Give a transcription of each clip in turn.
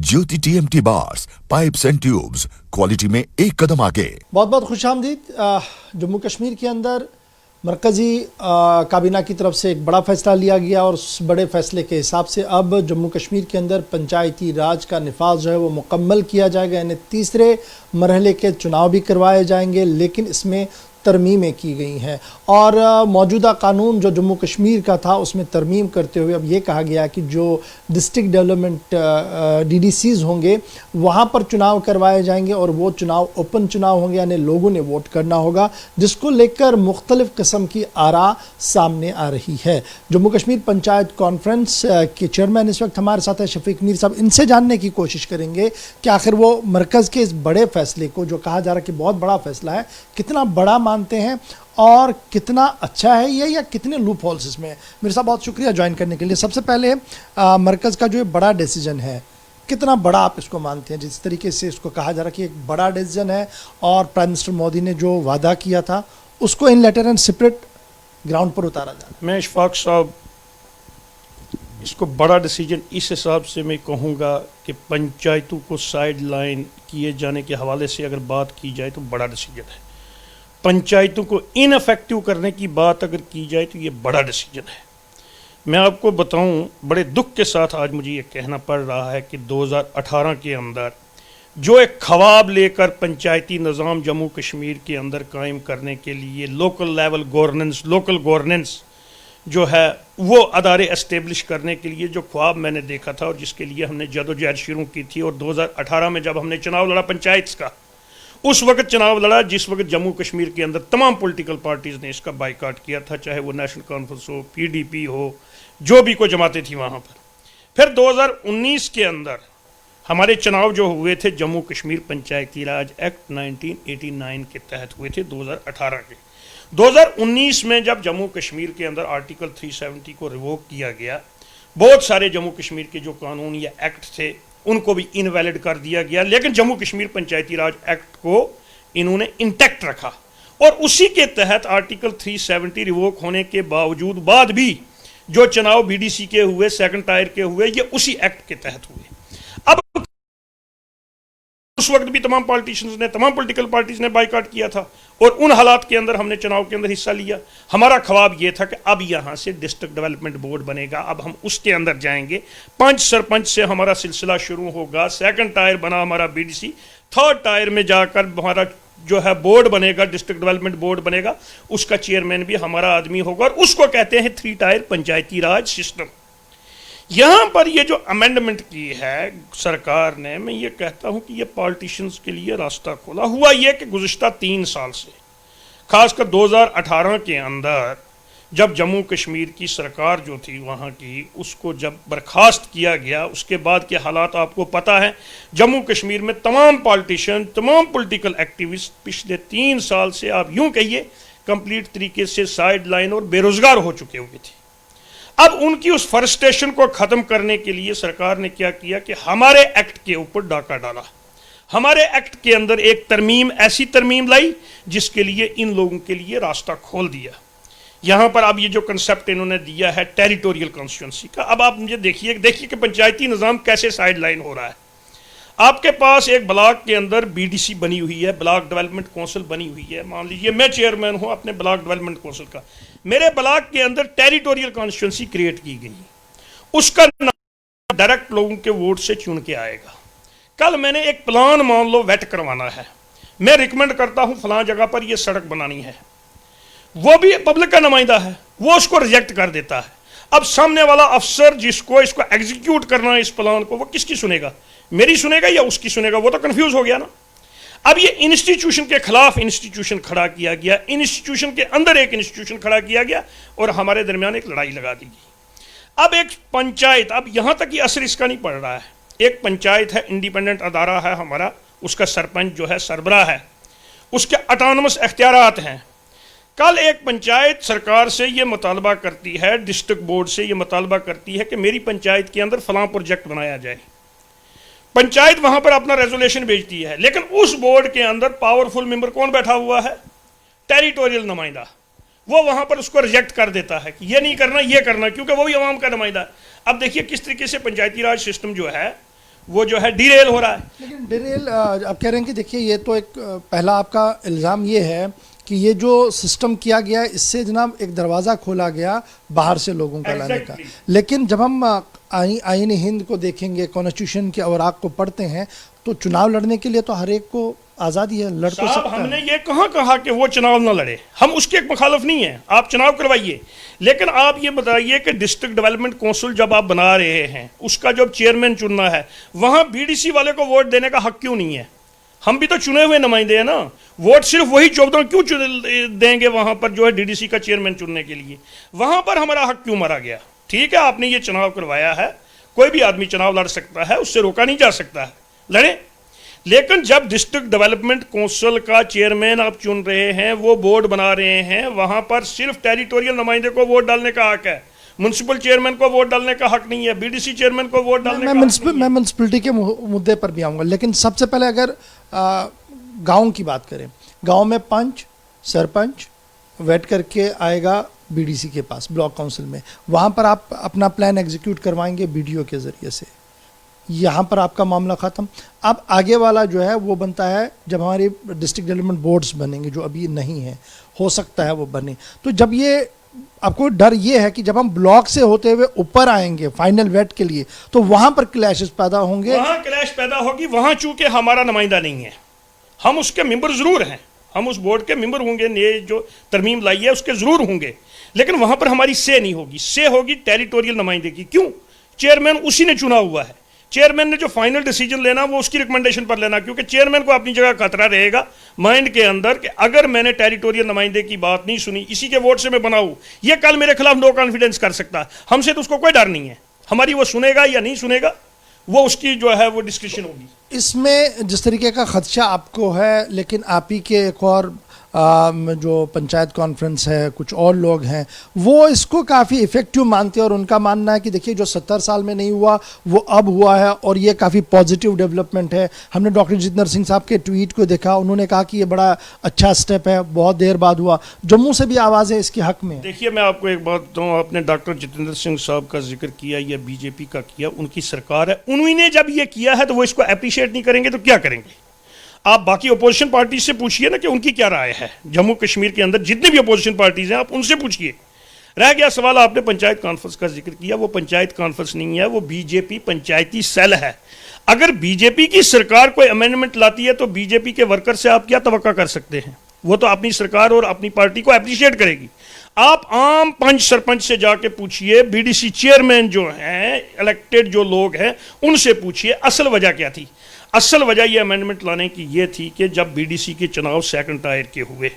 Jyoti TMT bars, pipes and tubes, quality में एक कदम आगे। बहुत बहुत खुशामदीद। जम्मू कश्मीर के अंदर मरकज़ी काबीना की तरफ से एक बड़ा फैसला लिया गया और उस बड़े फैसले के हिसाब से अब जम्मू कश्मीर के अंदर पंचायती राज का निफाज जो है वो मुकम्मल किया जाएगा, यानी तीसरे मरहले के चुनाव भी करवाए जाएंगे, लेकिन इसमें तरमीमें की गई हैं और मौजूदा कानून जो जम्मू कश्मीर का था उसमें तरमीम करते हुए अब ये कहा गया कि जो डिस्ट्रिक्ट डेवलपमेंट DDCs होंगे वहाँ पर चुनाव करवाए जाएंगे और वो चुनाव ओपन चुनाव होंगे, यानी लोगों ने वोट करना होगा, जिसको लेकर मुख्तलिफ किस्म की आरा सामने आ रही है। जम्मू कश्मीर पंचायत कॉन्फ्रेंस के चेयरमैन इस वक्त हमारे साथ है शफीक मीर साहब। इनसे जानने की कोशिश करेंगे कि आखिर वो मरकज़ के इस बड़े फैसले को, जो कहा जा रहा है कि बहुत बड़ा फैसला है, कितना बड़ा मानते हैं और कितना अच्छा है ये, या कितने लूप होल्स इसमें। मेरे साहब बहुत शुक्रिया ज्वाइन करने के लिए। सबसे पहले मरकज़ का जो बड़ा डिसीजन है, कितना बड़ा आप इसको मानते हैं? जिस तरीके से इसको कहा जा रहा है कि एक बड़ा डिसीजन है और प्राइम मिनिस्टर मोदी ने जो वादा किया था उसको इन लेटर एंड सेपरेट ग्राउंड पर उतारा जा रहा है। मैं इशफाक साहब इसको बड़ा डिसीजन इस हिसाब से मैं कहूँगा कि पंचायतों को साइड लाइन किए जाने के हवाले से अगर बात की जाए तो बड़ा डिसीजन है। पंचायतों को इनफेक्टिव करने की बात अगर की जाए तो ये बड़ा डिसीजन है। मैं आपको बताऊं, बड़े दुख के साथ आज मुझे ये कहना पड़ रहा है कि 2018 के अंदर जो एक ख्वाब लेकर पंचायती निज़ाम जम्मू कश्मीर के अंदर कायम करने के लिए लोकल लेवल गवर्नेंस जो है वो अदारे इस्टेब्लिश करने के लिए जो ख्वाब मैंने देखा था और जिसके लिए हमने जदोजहद शुरू की थी, और 2018 में जब हमने चुनाव लड़ा पंचायत का, उस वक्त चुनाव लड़ा जिस वक्त जम्मू कश्मीर के अंदर तमाम पॉलिटिकल पार्टीज़ ने इसका बाइकाट किया था, चाहे वो नेशनल कॉन्फ्रेंस हो, PDP हो, जो भी कोई जमातें थी वहाँ पर। फिर 2019 के अंदर हमारे चुनाव जो हुए थे जम्मू कश्मीर पंचायती राज एक्ट 1989 के तहत हुए थे 2018 के। 2019 में जब जम्मू कश्मीर के अंदर आर्टिकल 370 को रिवोक किया गया, बहुत सारे जम्मू कश्मीर के जो कानून या एक्ट थे उनको भी इनवैलिड कर दिया गया, लेकिन जम्मू कश्मीर पंचायती राज एक्ट को इन्होंने इंटैक्ट रखा और उसी के तहत आर्टिकल 370 रिवोक होने के बावजूद बाद भी जो चुनाव BDC के हुए, सेकंड टायर के हुए, ये उसी एक्ट के तहत हुए। अब उस वक्त भी तमाम पॉलिटिशियंस ने, तमाम पॉलिटिकल पार्टीज ने बाइकाट किया था और उन हालात के अंदर हमने चुनाव के अंदर हिस्सा लिया। हमारा ख्वाब ये था कि अब यहाँ से डिस्ट्रिक्ट डेवलपमेंट बोर्ड बनेगा, अब हम उसके अंदर जाएंगे, 5 सरपंच से हमारा सिलसिला शुरू होगा, सेकंड टायर बना हमारा BDC, थर्ड टायर में जाकर हमारा जो है बोर्ड बनेगा, डिस्ट्रिक्ट डेवलपमेंट बोर्ड बनेगा, उसका चेयरमैन भी हमारा आदमी होगा और उसको कहते हैं 3 टायर पंचायती राज सिस्टम। यहाँ पर ये जो अमेंडमेंट की है सरकार ने, मैं ये कहता हूँ कि ये पॉलिटिशियंस के लिए रास्ता खोला। हुआ ये कि गुज़िश्ता 3 साल से, खासकर 2018 के अंदर जब जम्मू कश्मीर की सरकार जो थी वहाँ की, उसको जब बर्खास्त किया गया, उसके बाद के हालात आपको पता है। जम्मू कश्मीर में तमाम पॉलिटिशियन, तमाम पॉलिटिकल एक्टिविस्ट पिछले 3 साल से आप यूँ कहिए कंप्लीट तरीके से साइड लाइन और बेरोज़गार हो चुके हुए थे। अब उनकी उस फ्रस्ट्रेशन को ख़त्म करने के लिए सरकार ने क्या किया कि हमारे एक्ट के ऊपर डाका डाला, हमारे एक्ट के अंदर एक तरमीम, ऐसी तरमीम लाई जिसके लिए इन लोगों के लिए रास्ता खोल दिया। यहाँ पर अब ये जो कंसेप्ट इन्होंने दिया है टेरिटोरियल कॉन्स्टिट्यूंसी का, अब आप मुझे देखिए कि पंचायती निज़ाम कैसे साइड लाइन हो रहा है। आपके पास एक ब्लॉक के अंदर BDC बनी हुई है, ब्लॉक डेवलपमेंट काउंसिल बनी हुई है। मान लीजिए मैं चेयरमैन हूँ अपने ब्लॉक डेवलपमेंट काउंसिल का, मेरे ब्लॉक के अंदर टेरिटोरियल कॉन्स्टिट्यूंसी क्रिएट की गई, उसका नाम डायरेक्ट लोगों के वोट से चुन के आएगा। कल मैंने एक प्लान मान लो वेट करवाना है, मैं रिकमेंड करता हूँ फलां जगह पर यह सड़क बनानी है, वो भी पब्लिक का नुमाइंदा है, वो उसको रिजेक्ट कर देता है। अब सामने वाला अफसर जिसको इसको एग्जीक्यूट करना है इस प्लान को, वो किसकी सुनेगा? मेरी सुनेगा या उसकी सुनेगा? वो तो कंफ्यूज हो गया ना। अब ये इंस्टीट्यूशन के खिलाफ इंस्टीट्यूशन खड़ा किया गया, इंस्टीट्यूशन के अंदर एक इंस्टीट्यूशन खड़ा किया गया और हमारे दरमियान एक लड़ाई लगा दी गई। अब एक पंचायत, अब यहाँ तक कि असर इसका नहीं पड़ रहा है, एक पंचायत है, इंडिपेंडेंट अदारा है हमारा, उसका सरपंच जो है सरबराह है, उसके ऑटोनमस इख्तियारात हैं। कल एक पंचायत सरकार से ये मुतालबा करती है, डिस्ट्रिक्ट बोर्ड से ये मुतालबा करती है कि मेरी पंचायत के अंदर फलां प्रोजेक्ट बनाया जाए। पंचायत वहां पर अपना रेजोल्यूशन भेजती है, लेकिन उस बोर्ड के अंदर पावरफुल मेंबर कौन बैठा हुआ है? टेरिटोरियल नुमाइंदा। वो वहां पर उसको रिजेक्ट कर देता है कि ये नहीं करना, ये करना, क्योंकि वो भी अवाम का नुमाइंदा है। अब देखिए किस तरीके से पंचायती राज सिस्टम जो है वो जो है डिरेल हो रहा है। लेकिन डिरेल आप कह रहे हैं कि देखिए ये तो एक पहला आपका इल्ज़ाम ये है कि ये जो सिस्टम किया गया है इससे जनाब एक दरवाज़ा खोला गया बाहर से लोगों का लाने का। लेकिन जब हम आईन हिंद को देखेंगे, कॉन्स्टिट्यूशन के अवराक को पढ़ते हैं, तो चुनाव लड़ने के लिए तो हर एक को आज़ादी है, लड़ तो सकता है। हमने ये कहाँ कहा कि वो चुनाव ना लड़े, हम उसके एक मुखालफ नहीं है, आप चुनाव करवाइए। लेकिन आप ये बताइए कि डिस्ट्रिक्ट डेवलपमेंट काउंसिल जब आप बना रहे हैं, उसका जब चेयरमैन चुनना है, वहाँ बीडीसी वाले को वोट देने का हक क्यों नहीं है? हम भी तो चुने हुए नुमाइंदे हैं ना, वोट सिर्फ वही 14 क्यों देंगे वहाँ पर जो है डीडीसी का चेयरमैन चुनने के लिए? वहाँ पर हमारा हक क्यों मारा गया? ठीक है, आपने ये चुनाव करवाया है, कोई भी आदमी चुनाव लड़ सकता है, उससे रोका नहीं जा सकता है, लड़े। लेकिन जब डिस्ट्रिक्ट डेवलपमेंट काउंसिल का चेयरमैन आप चुन रहे हैं, वो बोर्ड बना रहे हैं, वहां पर सिर्फ टेरिटोरियल नुमाइंदे को वोट डालने का हक है, म्युनिसिपल चेयरमैन को वोट डालने का हक नहीं है, बीडीसी चेयरमैन को वोट डालने का हक नहीं है। मैं म्युनिसिपलिटी के मुद्दे पर भी आऊँगा, लेकिन सबसे पहले अगर गाँव की बात करें, गाँव में पंच सरपंच वेट करके आएगा बीडीसी के पास ब्लॉक काउंसिल में, वहाँ पर आप अपना प्लान एग्जीक्यूट करवाएंगे बीडीओ के ज़रिए से, यहाँ पर आपका मामला ख़त्म। अब आगे वाला जो है वो बनता है जब हमारी डिस्ट्रिक्ट डेवलपमेंट बोर्ड्स बनेंगे, जो अभी नहीं है, हो सकता है वो बने। तो जब ये आपको डर ये है कि जब हम ब्लॉक से होते हुए ऊपर आएंगे फाइनल वेट के लिए, तो वहाँ पर क्लैशेस पैदा होंगे। वहाँ क्लैश पैदा होगी, वहाँ चूंकि हमारा नुमाइंदा नहीं है, हम उसके मेंबर ज़रूर हैं, हम उस बोर्ड के मेंबर होंगे, ये जो तरमीम लाई है उसके ज़रूर होंगे, लेकिन वहाँ पर हमारी से नहीं होगी, से होगी टेरिटोरियल नुमाइंदे की। क्यों? चेयरमैन उसी ने चुना हुआ है, चेयरमैन ने जो फाइनल डिसीजन लेना वो उसकी रिकमेंडेशन पर लेना, क्योंकि चेयरमैन को अपनी जगह खतरा रहेगा माइंड के अंदर कि अगर मैंने टेरिटोरियल नुमाइंदे की बात नहीं सुनी, इसी के वोट से मैं बनाऊं, ये कल मेरे खिलाफ नो कॉन्फिडेंस कर सकता है। हमसे तो उसको कोई डर नहीं है, हमारी वो सुनेगा या नहीं सुनेगा वो उसकी जो है वो डिस्कशन होगी। इसमें जिस तरीके का खदशा आपको है, लेकिन आप ही के एक और जो पंचायत कॉन्फ्रेंस है, कुछ और लोग हैं, वो इसको काफ़ी इफ़ेक्टिव मानते हैं और उनका मानना है कि देखिए जो 70 साल में नहीं हुआ वो अब हुआ है और ये काफ़ी पॉजिटिव डेवलपमेंट है। हमने डॉक्टर जितेंद्र सिंह साहब के ट्वीट को देखा, उन्होंने कहा कि ये बड़ा अच्छा स्टेप है, बहुत देर बाद हुआ। जम्मू से भी आवाज़ें इसके हक में। देखिए मैं आपको एक बात बताऊँ, आपने डॉक्टर जितेंद्र सिंह साहब का जिक्र किया या बीजेपी का किया, उनकी सरकार है, उन्होंने जब ये किया है तो वो इसको अप्रिशिएट नहीं करेंगे तो क्या करेंगे? आप बाकी अपोजिशन पार्टी से पूछिए ना कि उनकी क्या राय है, जम्मू कश्मीर के अंदर जितनी भी अपोजिशन पार्टीज हैं आप उनसे पूछिए। रह गया सवाल, आपने पंचायत कॉन्फ्रेंस का जिक्र किया, वो पंचायत कॉन्फ्रेंस नहीं है, वो बीजेपी पंचायती सेल है। अगर बीजेपी की सरकार कोई अमेंडमेंट लाती है तो बीजेपी के वर्कर से आप क्या तवक्का कर सकते हैं? वो तो अपनी सरकार और अपनी पार्टी को अप्रिशिएट करेगी। आप आम पंच सरपंच से जाके पूछिए, बीडीसी चेयरमैन जो हैं, इलेक्टेड जो लोग हैं, उनसे पूछिए असल वजह क्या थी। असल वजह ये अमेंडमेंट लाने की ये थी कि जब बीडीसी के चुनाव सेकंड टायर के हुए,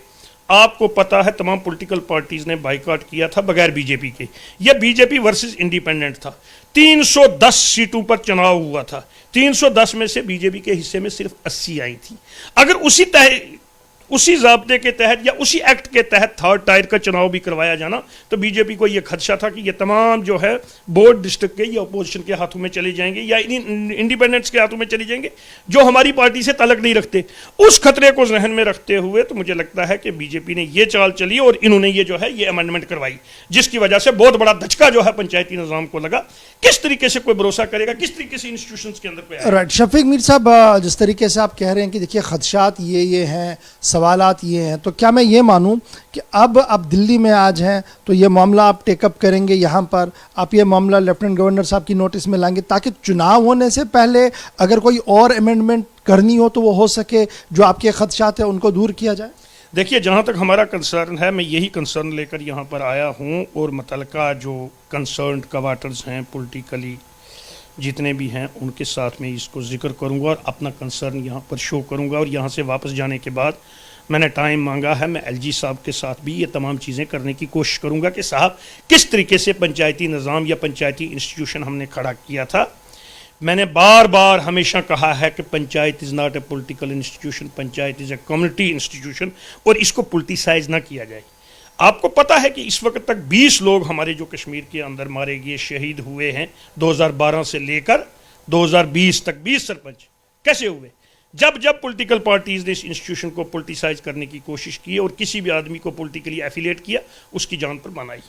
आपको पता है तमाम पॉलिटिकल पार्टीज ने बाइकआउट किया था बगैर बीजेपी के। यह बीजेपी वर्सेस इंडिपेंडेंट था। 310 सीटों पर चुनाव हुआ था, 310 में से बीजेपी के हिस्से में सिर्फ 80 आई थी। अगर उसी ज़ाब्ते के तहत या उसी एक्ट के तहत थर्ड टायर का चुनाव भी करवाया जाना तो बीजेपी को यह खदशा था कि ये तमाम जो है बोर्ड डिस्ट्रिक्ट के या अपोजिशन के हाथों में चले जाएंगे या इंडिपेंडेंट्स के हाथों में चली जाएंगे जो हमारी पार्टी से तलक नहीं रखते। उस खतरे को जहन में रखते हुए तो मुझे लगता है कि बीजेपी ने ये चाल चली और इन्होंने ये जो है ये अमेंडमेंट करवाई, जिसकी वजह से बहुत बड़ा धचका जो है पंचायती निज़ाम को लगा। किस तरीके से कोई भरोसा करेगा, किस तरीके से इंस्टीट्यूशंस के अंदर कोई। राइट, शफीक मीर साहब, जिस तरीके से आप कह रहे हैं कि देखिए खदशात ये हैं, सवालात ये हैं, तो क्या मैं ये मानूं कि अब आप दिल्ली में आज हैं तो ये मामला आप टेकअप करेंगे, यहाँ पर आप ये मामला लेफ्टिनेंट गवर्नर साहब की नोटिस में लाएंगे ताकि चुनाव होने से पहले अगर कोई और अमेंडमेंट करनी हो तो वो हो सके, जो आपके खदशात हैं उनको दूर किया जाए? देखिए, जहाँ तक हमारा कंसर्न है, मैं यही कंसर्न लेकर यहाँ पर आया हूँ और मुतल्लिका जो कंसर्न क्वार्टर्स हैं पॉलिटिकली जितने भी हैं उनके साथ में इसको जिक्र करूँगा और अपना कंसर्न यहाँ पर शो करूँगा। और यहाँ से वापस जाने के बाद मैंने टाइम मांगा है, मैं एलजी साहब के साथ भी ये तमाम चीज़ें करने की कोशिश करूँगा कि साहब किस तरीके से पंचायती निज़ाम या पंचायती इंस्टीट्यूशन हमने खड़ा किया था। मैंने बार बार हमेशा कहा है कि panchayat is not a political institution, panchayat is a community institution और इसको पॉलिटिसाइज ना किया जाए। आपको पता है कि इस वक्त तक 20 लोग हमारे जो कश्मीर के अंदर मारे गए, शहीद हुए हैं 2012 से लेकर 2020 तक। 20 सरपंच कैसे हुए? जब जब पॉलिटिकल पार्टीज ने इस इंस्टीट्यूशन को पॉलिटिसाइज करने की कोशिश की और किसी भी आदमी को पॉलिटिकली एफिलिएट किया, उसकी जान पर बनाई।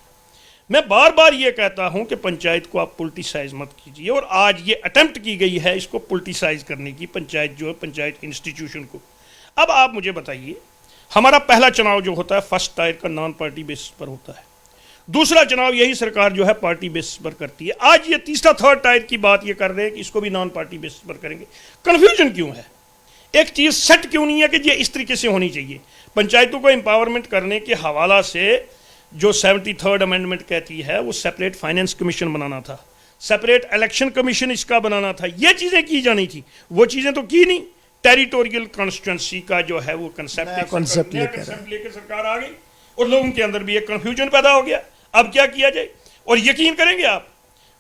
मैं बार बार ये कहता हूं कि पंचायत को आप पोलिटिसाइज मत कीजिए, और आज ये अटेम्प्ट की गई है इसको पोलिटिसाइज करने की, पंचायत जो है, पंचायत इंस्टीट्यूशन को। अब आप मुझे बताइए, हमारा पहला चुनाव जो होता है फर्स्ट टायर का नॉन पार्टी बेसिस पर होता है, दूसरा चुनाव यही सरकार जो है पार्टी बेसिस पर करती है। आज ये तीसरा थर्ड टायर की बात ये कर रहे हैं कि इसको भी नॉन पार्टी बेसिस पर करेंगे। कन्फ्यूजन क्यों है? एक चीज सेट क्यों नहीं है कि ये इस तरीके से होनी चाहिए? पंचायतों को एम्पावरमेंट करने के हवाला से जो 73rd अमेंडमेंट कहती है वो सेपरेट फाइनेंस कमीशन बनाना था, सेपरेट इलेक्शन कमीशन इसका बनाना था, ये चीजें की जानी थी, वो चीजें तो की नहीं। टेरिटोरियल कॉन्स्टिट्यूंसी का जो है वो कंसेप्ट लेकर सरकार आ गई और लोगों के अंदर भी एक कंफ्यूजन पैदा हो गया। अब क्या किया जाए? और यकीन करेंगे आप,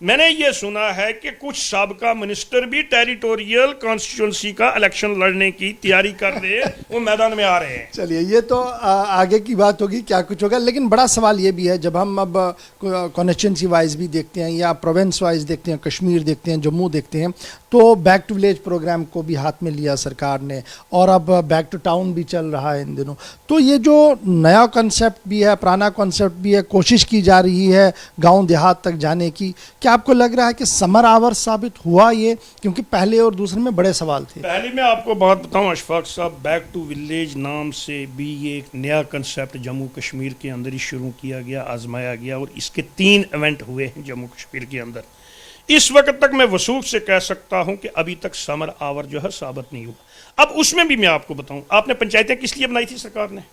मैंने ये सुना है कि कुछ साबका मिनिस्टर भी टेरिटोरियल कॉन्स्टिट्यूंसी का इलेक्शन लड़ने की तैयारी कर रहे हैं, वो मैदान में आ रहे हैं। चलिए, ये तो आगे की बात होगी क्या कुछ होगा, लेकिन बड़ा सवाल ये भी है, जब हम अब कॉन्स्टिट्यूंसी वाइज भी देखते हैं या प्रोविंस वाइज देखते हैं, कश्मीर देखते हैं, जम्मू देखते हैं, तो बैक टू विलेज प्रोग्राम को भी हाथ में लिया सरकार ने, और अब बैक टू टाउन भी चल रहा है इन दिनों। तो ये जो नया कॉन्सेप्ट भी है, पुराना कॉन्सेप्ट भी है, कोशिश की जा रही है गाँव देहात तक जाने की, क्या आपको लग रहा है कि समर आवर साबित हुआ ये? क्योंकि पहले और दूसरे में बड़े सवाल थे। पहले मैं आपको बात बताऊं अशफाक साहब, बैक टू विलेज नाम से भी ये एक नया कंसेप्ट जम्मू कश्मीर के अंदर ही शुरू किया गया, आजमाया गया, और इसके 3 इवेंट हुए हैं जम्मू कश्मीर के अंदर। इस वक्त तक मैं वसूख से कह सकता हूं कि अभी तक समर आवर जो है साबित नहीं हुआ। अब उसमें भी मैं आपको बताऊं, आपने पंचायतें किस लिए बनाई थी सरकार ने?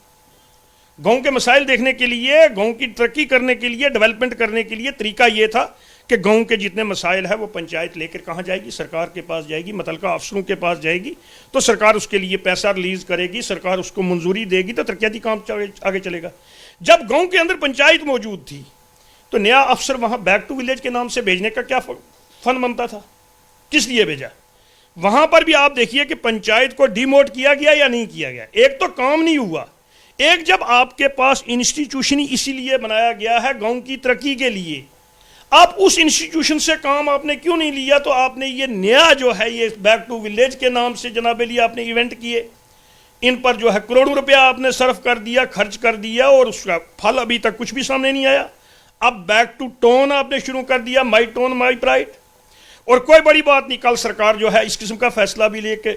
गांव के मसाइल देखने के लिए, गांव की तरक्की करने के लिए, डेवलपमेंट करने के लिए। तरीका ये था कि गांव के जितने मसाइल है वो पंचायत लेकर कहाँ जाएगी? सरकार के पास जाएगी, मुतलका अफसरों के पास जाएगी, तो सरकार उसके लिए पैसा रिलीज करेगी, सरकार उसको मंजूरी देगी, तो तरक्याती काम आगे चलेगा। जब गांव के अंदर पंचायत मौजूद थी तो नया अफसर वहाँ बैक टू विलेज के नाम से भेजने का क्या फन बनता था? किस लिए भेजा? वहाँ पर भी आप देखिए कि पंचायत को डिमोट किया गया या नहीं किया गया। एक तो काम नहीं हुआ, एक जब आपके पास इंस्टीट्यूशन ही इसीलिए बनाया गया है गाँव की तरक्की के लिए, आप उस इंस्टीट्यूशन से काम आपने क्यों नहीं लिया? तो आपने ये नया जो है ये बैक टू विलेज के नाम से जनाबे लिए आपने इवेंट किए, इन पर जो है करोड़ों रुपया आपने सर्व कर दिया, खर्च कर दिया, और उसका फल अभी तक कुछ भी सामने नहीं आया। अब बैक टू टोन आपने शुरू कर दिया, माई टोन माई प्राइड, और कोई बड़ी बात नहीं, कल सरकार जो है इस किस्म का फैसला भी लेके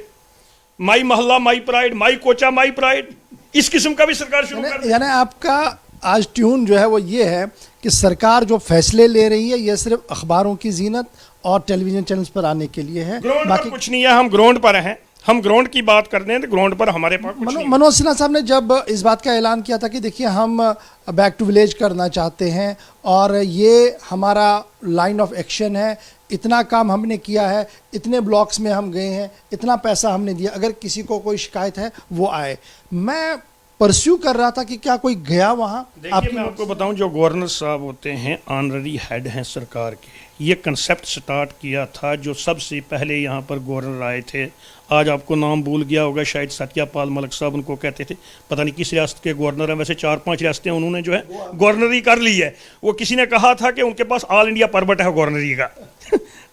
माई मोहल्ला my pride, my Kocha my pride, इस किस्म का भी सरकार शुरू कर दिया। यानी आपका आज ट्यून जो है वो ये है कि सरकार जो फैसले ले रही है ये सिर्फ अखबारों की जीनत और टेलीविजन चैनल्स पर आने के लिए है, बाकी कुछ नहीं है। हम ग्राउंड पर हैं, हम ग्राउंड की बात करते हैं तो ग्राउंड पर हमारे पास कुछ नहीं। मनोज सिन्हा साहब ने जब इस बात का ऐलान किया था कि देखिए हम बैक टू विलेज करना चाहते हैं और ये हमारा लाइन ऑफ एक्शन है, इतना काम हमने किया है, इतने ब्लॉक्स में हम गए हैं, इतना पैसा हमने दिया, अगर किसी को कोई शिकायत है वो आए। मैं परस्यू कर रहा था कि क्या कोई गया वहाँ? देखिए मैं आपको बताऊं, जो गवर्नर साहब होते हैं ऑनररी हेड हैं सरकार के, ये कंसेप्ट स्टार्ट किया था जो सबसे पहले यहाँ पर गवर्नर आए थे। आज आपको नाम भूल गया होगा शायद, सत्यापाल मलिक साहब उनको कहते थे, पता नहीं किस रियासत के गवर्नर हैं, वैसे 4-5 रियासतें उन्होंने जो है गवर्नरी कर ली है। वो किसी ने कहा था कि उनके पास ऑल इंडिया परमिट है गवर्नरी का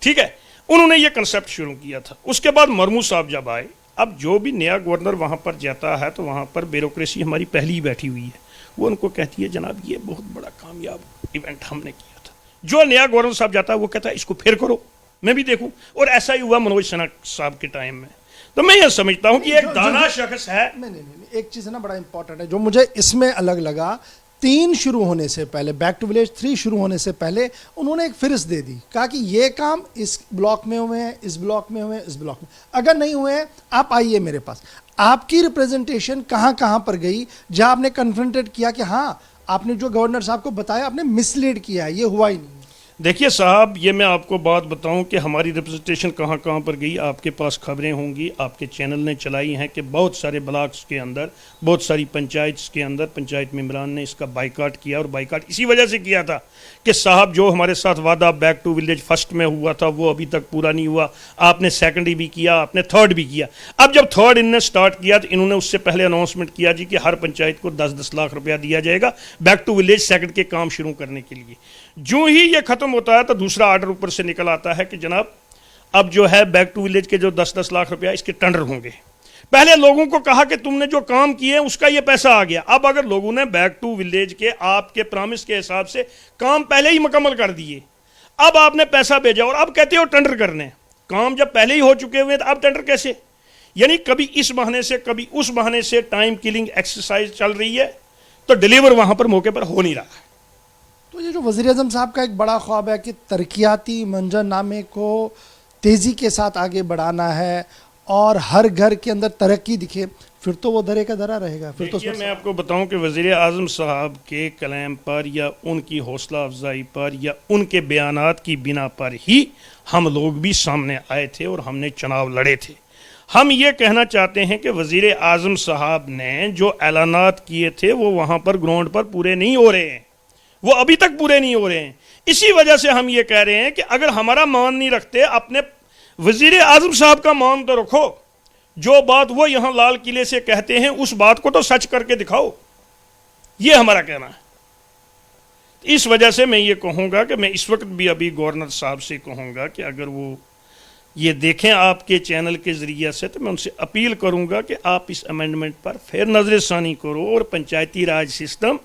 ठीक है, उन्होंने ये कंसेप्ट शुरू किया था। उसके बाद मरमू साहब जब आए, अब जो भी नया गवर्नर वहाँ पर जाता है तो वहाँ पर ब्यूरोक्रेसी हमारी पहले ही बैठी हुई है, वो उनको कहती है जनाब ये बहुत बड़ा कामयाब इवेंट हमने किया था। जो नया गवर्नर साहब जाता है वो कहता है इसको फिर करो, मैं भी देखूं, और ऐसा ही हुआ मनोज सिन्हा साहब के टाइम में। तो मैं ये समझता हूं कि एक दाना शख्स है। नहीं, एक चीज़ है ना बड़ा इंपॉर्टेंट है जो मुझे इसमें अलग लगा, 3 शुरू होने से पहले, बैक टू विलेज 3 शुरू होने से पहले उन्होंने एक फ़हरिस्त दे दी, कहा कि ये काम इस ब्लॉक में हुए हैं, इस ब्लॉक में हुए हैं, इस ब्लॉक में, अगर नहीं हुए हैं आप आइए मेरे पास। आपकी रिप्रेजेंटेशन कहाँ कहाँ पर गई जहाँ आपने कन्फ्रंटेड किया कि हाँ आपने जो गवर्नर साहब को बताया आपने मिसलीड किया है, ये हुआ ही नहीं? देखिए साहब, ये मैं आपको बात बताऊं कि हमारी रिप्रेजेंटेशन कहाँ कहाँ पर गई। आपके पास खबरें होंगी, आपके चैनल ने चलाई हैं कि बहुत सारे ब्लॉक्स के अंदर, बहुत सारी पंचायत्स के अंदर पंचायत मेंबरान ने इसका बाइकाट किया, और बाइकाट इसी वजह से किया था कि साहब जो हमारे साथ वादा बैक टू विलेज फर्स्ट में हुआ था वो अभी तक पूरा नहीं हुआ। आपने सेकेंड भी किया, आपने थर्ड भी किया। अब जब थर्ड इनने स्टार्ट किया तो इन्होंने उससे पहले अनाउंसमेंट किया जी कि हर पंचायत को 10-10 लाख रुपया दिया जाएगा बैक टू विलेज सेकेंड के काम शुरू करने के लिए। जो ही ये खत्म होता है तो दूसरा आर्डर ऊपर से निकल आता है कि जनाब अब जो है बैक टू विलेज के जो 10-10 लाख रुपया इसके टेंडर होंगे। पहले लोगों को कहा कि तुमने जो काम किए उसका ये पैसा आ गया। अब अगर लोगों ने बैक टू विलेज के आपके प्रॉमिस के हिसाब से काम पहले ही मुकम्मल कर दिए, अब आपने पैसा भेजा और अब कहते हो टेंडर करने, काम जब पहले ही हो चुके हुए तो अब टेंडर कैसे? यानी कभी इस बहाने से कभी उस बहाने से टाइम किलिंग एक्सरसाइज चल रही है, तो डिलीवर वहां पर मौके पर हो नहीं रहा है। तो ये जो वज़ीर-ए-आज़म साहब का एक बड़ा ख्वाब है कि तरक्याती मंजरनामे को तेज़ी के साथ आगे बढ़ाना है और हर घर के अंदर तरक्की दिखे, फिर तो वो धरे का धरा रहेगा। फिर तो मैं आपको बताऊं कि वज़ीर आज़म साहब के कलाम पर या उनकी हौसला अफजाई पर या उनके बयानात की बिना पर ही हम लोग भी सामने आए थे और हमने चुनाव लड़े थे। हम ये कहना चाहते हैं कि वज़ीर आज़म साहब ने जो ऐलानात किए थे वो वहाँ पर ग्राउंड पर पूरे नहीं हो रहे हैं, वो अभी तक पूरे नहीं हो रहे हैं। इसी वजह से हम ये कह रहे हैं कि अगर हमारा मान नहीं रखते, अपने वज़ीर आज़म साहब का मान तो रखो, जो बात वो यहाँ लाल किले से कहते हैं उस बात को तो सच करके दिखाओ, ये हमारा कहना है। इस वजह से मैं ये कहूँगा कि मैं इस वक्त भी अभी गवर्नर साहब से कहूँगा कि अगर वो ये देखें आपके चैनल के ज़रिए से, तो मैं उनसे अपील करूँगा कि आप इस अमेंडमेंट पर फिर नज़रसानी करो और पंचायती राज सिस्टम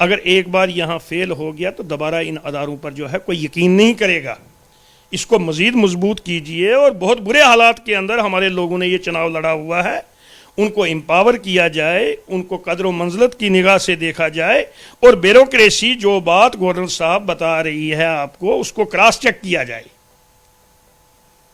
अगर एक बार यहाँ फेल हो गया तो दोबारा इन अदारों पर जो है कोई यकीन नहीं करेगा। इसको मज़ीद मजबूत कीजिए और बहुत बुरे हालात के अंदर हमारे लोगों ने ये चुनाव लड़ा हुआ है, उनको एम्पावर किया जाए, उनको कदर व मंज़लत की निगाह से देखा जाए और ब्यूरोक्रेसी जो बात गवर्नर साहब बता रही है आपको, उसको क्रॉस चेक किया जाए।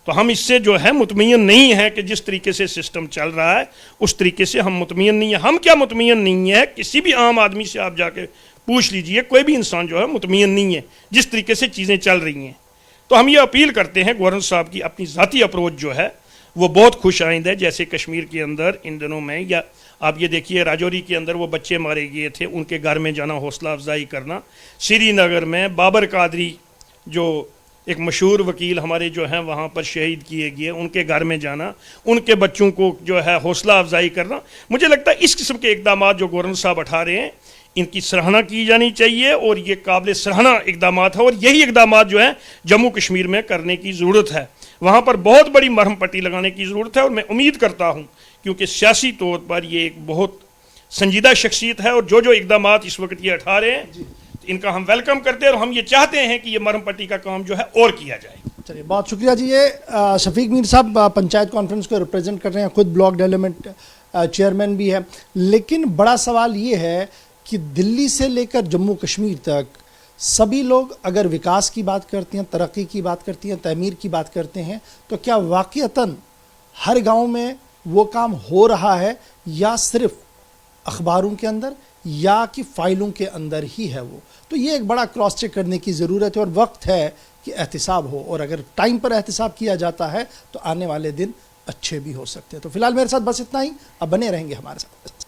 तो हम इससे जो है मुतमईन नहीं है कि जिस तरीके से सिस्टम चल रहा है उस तरीके से हम मुतमईन नहीं है। हम क्या मुतमईन नहीं है, किसी भी आम आदमी से आप जाके पूछ लीजिए, कोई भी इंसान जो है मुतमईन नहीं है जिस तरीके से चीज़ें चल रही हैं। तो हम ये अपील करते हैं गवर्नर साहब की अपनी ज़ाती अप्रोच जो है वो बहुत खुश आइंद है। जैसे कश्मीर के अंदर इन दिनों में, या आप ये देखिए राजौरी के अंदर वो बच्चे मारे गए थे, उनके घर में जाना, हौसला अफजाई करना। श्रीनगर में बाबर कादरी जो एक मशहूर वकील हमारे जो हैं वहाँ पर शहीद किए गए, उनके घर में जाना, उनके बच्चों को जो है हौसला अफजाई करना। मुझे लगता है इस किस्म के इकदाम जो गवर्नर साहब उठा रहे हैं इनकी सराहना की जानी चाहिए और ये काबिल सराहना इकदाम है और यही इकदाम जो हैं जम्मू कश्मीर में करने की ज़रूरत है। वहाँ पर बहुत बड़ी मरहम पट्टी लगाने की ज़रूरत है और मैं उम्मीद करता हूँ क्योंकि सियासी तौर पर ये एक बहुत संजीदा शख्सियत है और जो इकदाम इस वक्त ये उठा रहे हैं इनका हम वेलकम करते हैं और हम ये चाहते हैं कि ये मरहम पट्टी का काम जो है और किया जाए। चलिए, बहुत शुक्रिया जी। ये शफीक मीर साहब पंचायत कॉन्फ्रेंस को रिप्रेजेंट कर रहे हैं, खुद ब्लॉक डेवलपमेंट चेयरमैन भी है। लेकिन बड़ा सवाल ये है कि दिल्ली से लेकर जम्मू कश्मीर तक सभी लोग अगर विकास की बात करते हैं, तरक्की की बात करती हैं, तमीर की बात करते हैं, तो क्या वाक़ईतन हर गांव में वो काम हो रहा है या सिर्फ अखबारों के अंदर या कि फ़ाइलों के अंदर ही है वो? तो ये एक बड़ा क्रॉस चेक करने की ज़रूरत है और वक्त है कि एहतिसाब हो, और अगर टाइम पर एहतिसाब किया जाता है तो आने वाले दिन अच्छे भी हो सकते हैं। तो फिलहाल मेरे साथ बस इतना ही, अब बने रहेंगे हमारे साथ।